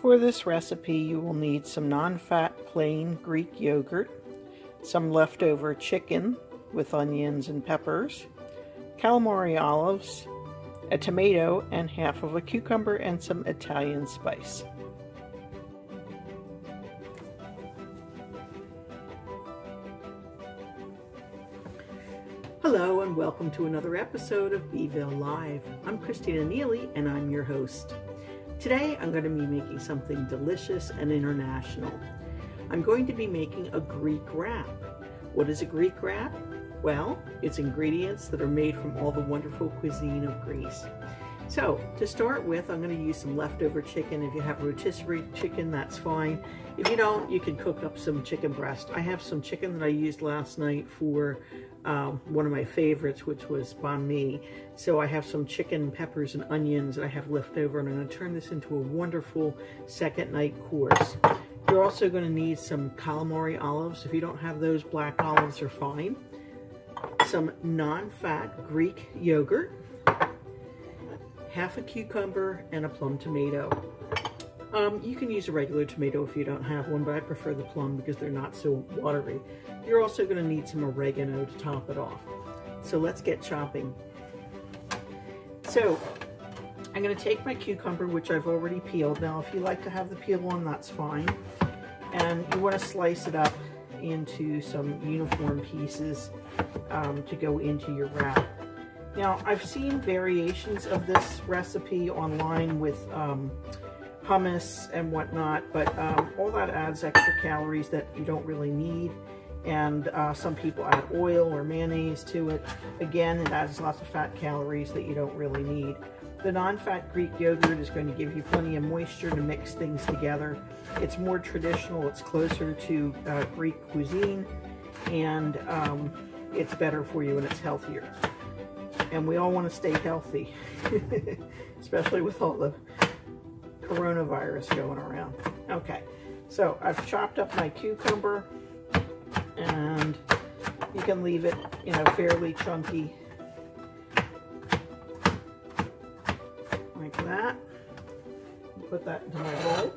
For this recipe, you will need some non-fat plain Greek yogurt, some leftover chicken with onions and peppers, calamari olives, a tomato, and half of a cucumber and some Italian spice. Hello and welcome to another episode of Beeville Live. I'm Christina Neely and I'm your host. Today I'm going to be making something delicious and international. I'm going to be making a Greek wrap. What is a Greek wrap? Well, it's ingredients that are made from all the wonderful cuisine of Greece. So, to start with, I'm going to use some leftover chicken. If you have rotisserie chicken, that's fine. If you don't, you can cook up some chicken breast. I have some chicken that I used last night for one of my favorites, which was banh mi. So I have some chicken, peppers, and onions that I have left over, and I'm going to turn this into a wonderful second night course. You're also going to need some calamari olives. If you don't have those, black olives are fine. Some non-fat Greek yogurt, half a cucumber, and a plum tomato. You can use a regular tomato if you don't have one, but I prefer the plum because they're not so watery. You're also going to need some oregano to top it off. So let's get chopping. So I'm going to take my cucumber, which I've already peeled. Now, if you like to have the peel on, that's fine. And you want to slice it up into some uniform pieces to go into your wrap. Now, I've seen variations of this recipe online with hummus and whatnot, but all that adds extra calories that you don't really need. And some people add oil or mayonnaise to it. Again, it adds lots of fat calories that you don't really need. The non-fat Greek yogurt is going to give you plenty of moisture to mix things together. It's more traditional, it's closer to Greek cuisine, and it's better for you and it's healthier. And we all want to stay healthy, especially with all the coronavirus going around. Okay, so I've chopped up my cucumber, and you can leave it, fairly chunky, like that. Put that into my bowl.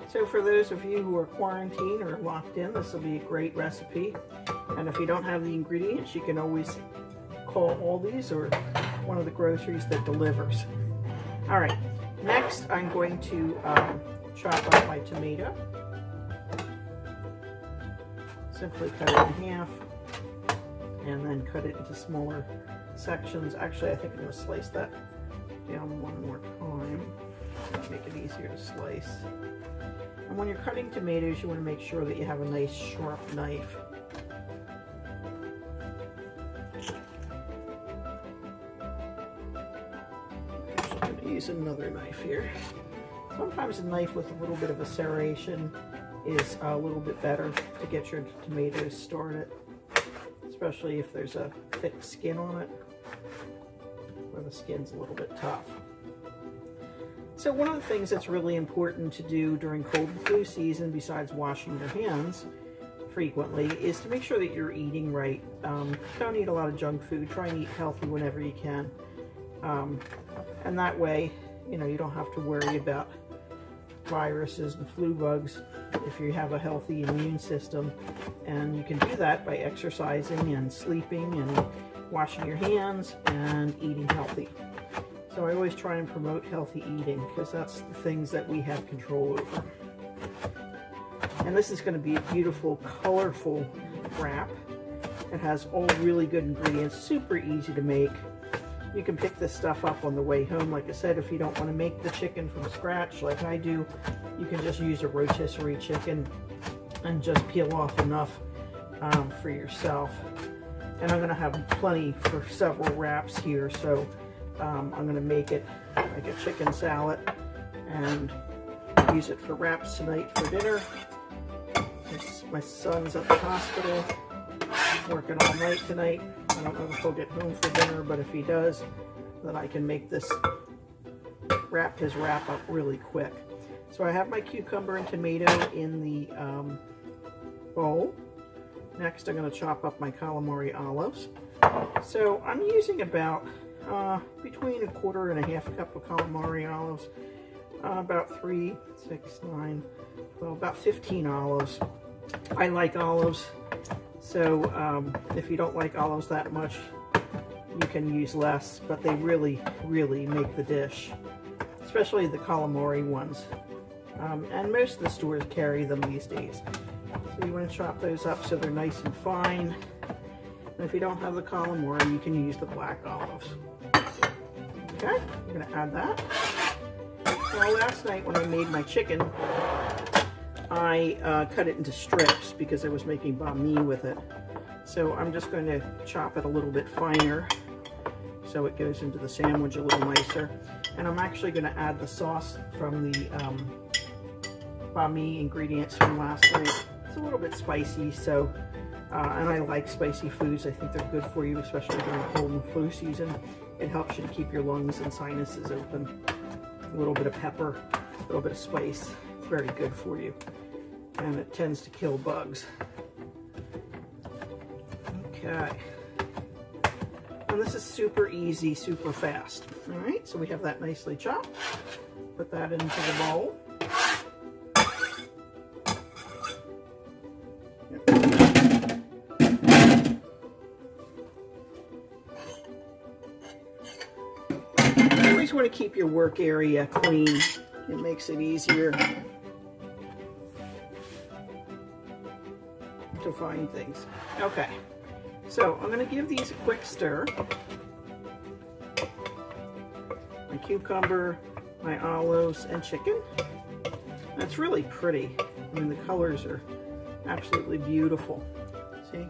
So for those of you who are quarantined or locked in, this will be a great recipe. And if you don't have the ingredients, you can always call Aldi's or one of the groceries that delivers. All right, next I'm going to chop up my tomato. Simply cut it in half and then cut it into smaller sections. Actually, I think I'm going to slice that down one more time to make it easier to slice. And when you're cutting tomatoes, you want to make sure that you have a nice sharp knife. I'm going to use another knife here. Sometimes a knife with a little bit of a serration is a little bit better to get your tomatoes started, especially if there's a thick skin on it, or the skin's a little bit tough. So one of the things that's really important to do during cold and flu season, besides washing your hands frequently, is to make sure that you're eating right. Don't eat a lot of junk food. Try and eat healthy whenever you can. And that way, you don't have to worry about viruses and flu bugs if you have a healthy immune system. And you can do that by exercising and sleeping and washing your hands and eating healthy. So I always try and promote healthy eating because that's the things that we have control over. And this is going to be a beautiful, colorful wrap. It has all really good ingredients, super easy to make. You can pick this stuff up on the way home. Like I said, if you don't want to make the chicken from scratch like I do, you can just use a rotisserie chicken and just peel off enough for yourself. And I'm going to have plenty for several wraps here, so I'm going to make it like a chicken salad and use it for wraps tonight for dinner. My son's at the hospital working all night tonight. I don't know if he'll get home for dinner, but if he does, then I can make this, wrap his wrap up really quick. So I have my cucumber and tomato in the bowl. Next, I'm going to chop up my calamari olives. So I'm using about between 1/4 and 1/2 cup of calamari olives, about 3, 6, 9, 12, about 15 olives. I like olives, so if you don't like olives that much, you can use less, but they really, really make the dish, especially the calamari ones. And most of the stores carry them these days. So you want to chop those up so they're nice and fine. And if you don't have the calamari, you can use the black olives. Okay, I'm going to add that. Now last night when I made my chicken, I cut it into strips because I was making banh mi with it. So I'm just going to chop it a little bit finer so it goes into the sandwich a little nicer. And I'm actually going to add the sauce from the banh mi ingredients from last night. It's a little bit spicy, so and I like spicy foods. I think they're good for you, especially during cold and flu season. It helps you to keep your lungs and sinuses open. A little bit of pepper, a little bit of spice. It's very good for you, and it tends to kill bugs. Okay, and this is super easy, super fast. All right, so we have that nicely chopped. Put that into the bowl. You want to keep your work area clean. It makes it easier to find things. Okay, so I'm going to give these a quick stir. My cucumber, my olives, and chicken. That's really pretty. I mean, the colors are absolutely beautiful. See?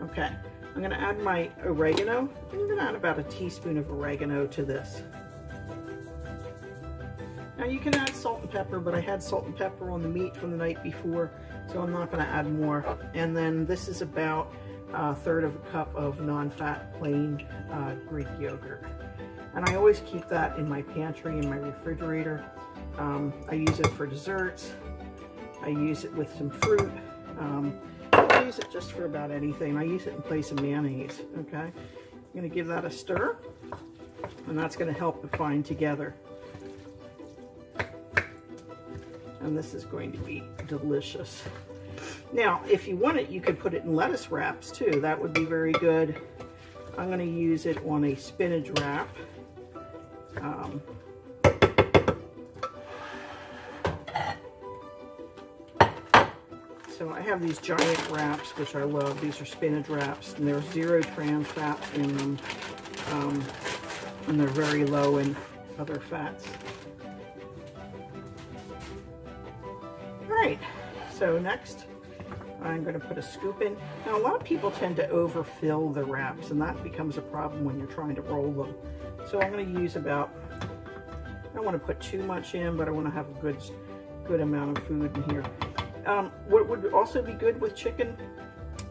Okay. I'm going to add my oregano. I'm going to add about a teaspoon of oregano to this. Now you can add salt and pepper, but I had salt and pepper on the meat from the night before, so I'm not going to add more. And then this is about 1/3 of a cup of non-fat plain Greek yogurt. And I always keep that in my pantry, in my refrigerator. I use it for desserts. I use it with some fruit. I use it just for about anything. I use it in place of mayonnaise, okay? I'm going to give that a stir, and that's going to help it bind together. And this is going to be delicious. Now, if you want it, you could put it in lettuce wraps too. That would be very good. I'm going to use it on a spinach wrap. So I have these giant wraps, which I love. These are spinach wraps, and there's 0 trans fat in them, and they're very low in other fats. All right, so next I'm going to put a scoop in. Now a lot of people tend to overfill the wraps, and that becomes a problem when you're trying to roll them. So I'm going to use about, I don't want to put too much in, but I want to have a good amount of food in here. What would also be good with chicken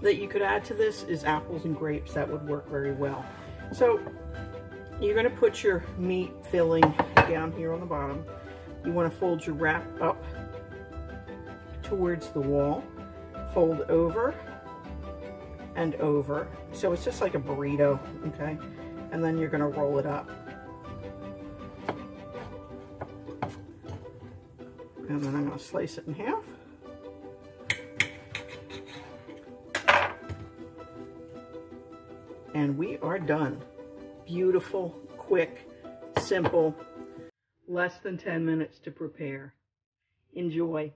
that you could add to this is apples and grapes. That would work very well. So you're going to put your meat filling down here on the bottom. You want to fold your wrap up towards the wall, fold over and over. So it's just like a burrito, okay? And then you're going to roll it up. And then I'm going to slice it in half. And we are done. Beautiful, quick, simple, less than 10 minutes to prepare. Enjoy.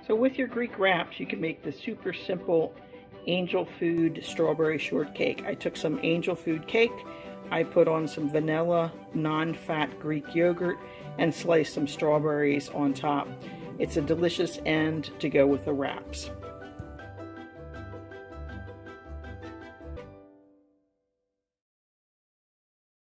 So with your Greek wraps, you can make the super simple Angel Food strawberry shortcake. I took some Angel Food cake, I put on some vanilla non-fat Greek yogurt, and sliced some strawberries on top. It's a delicious end to go with the wraps.